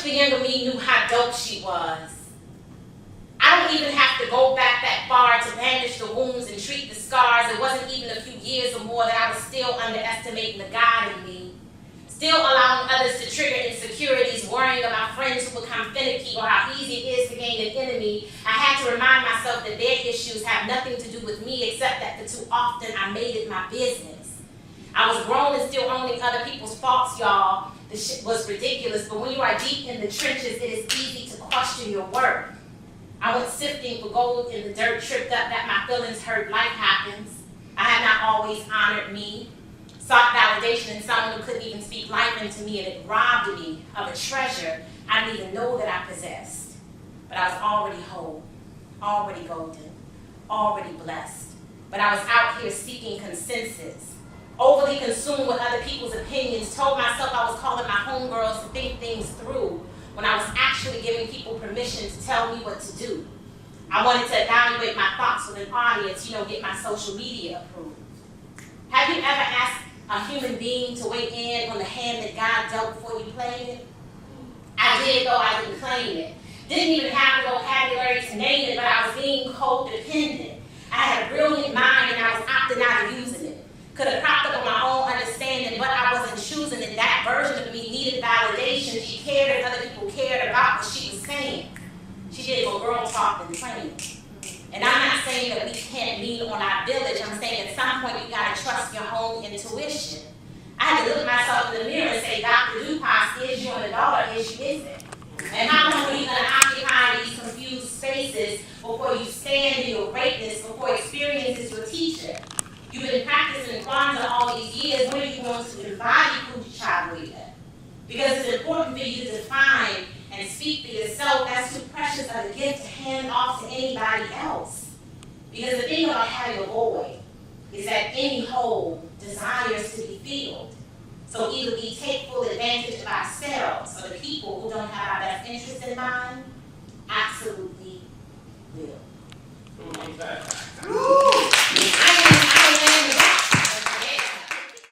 wish the younger me knew how dope she was. I don't even have to go back that far to bandage the wounds and treat the scars. It wasn't even a few years or more that I was still underestimating the God in me. Still allowing others to trigger insecurities, worrying about friends who become finicky or how easy it is to gain an enemy. I had to remind myself that their issues have nothing to do with me, except that for too often I made it my business. I was grown and still owning other people's faults, y'all. The shit was ridiculous, but when you are deep in the trenches, it is easy to question your worth. I went sifting for gold in the dirt, tripped up that my feelings hurt, life happens. I had not always honored me. Sought validation in someone who couldn't even speak life into me, and it robbed me of a treasure I didn't even know that I possessed. But I was already whole, already golden, already blessed. But I was out here seeking consensus, overly consumed with other people's opinions, told myself I was calling my homegirls to think things through when I was actually giving people permission to tell me what to do. I wanted to evaluate my thoughts with an audience, get my social media approved. Have you ever asked a human being to weigh in on the hand that God dealt before you played it? I did, though I didn't claim it. Didn't even have the vocabulary to name it, but I was being codependent. I had a brilliant mind and I was opting out of using it. Could have propped up on my own understanding, but I wasn't choosing it. That version of me needed validation. She cared and other people cared about what she was saying. She did what girl talk and training. And I'm not saying that we can't lean on our village. I'm saying at some point you gotta trust your own intuition. I had to look myself in the mirror and say, DaTruthDaPoet, is you an adult or is you isn't? And how long are you gonna occupy these confused spaces before you stand in your greatness, before experience is your teacher? You've been practicing Kwanzaa all these years. When are you going to embody Kujichagulia? Because it's important for you to define and speak for yourself. That's too precious of a gift to hand off to anybody else. Because the thing about having a void is that any hole desires to be filled. So either we take full advantage of ourselves or the people who don't have our best interests in mind, absolutely.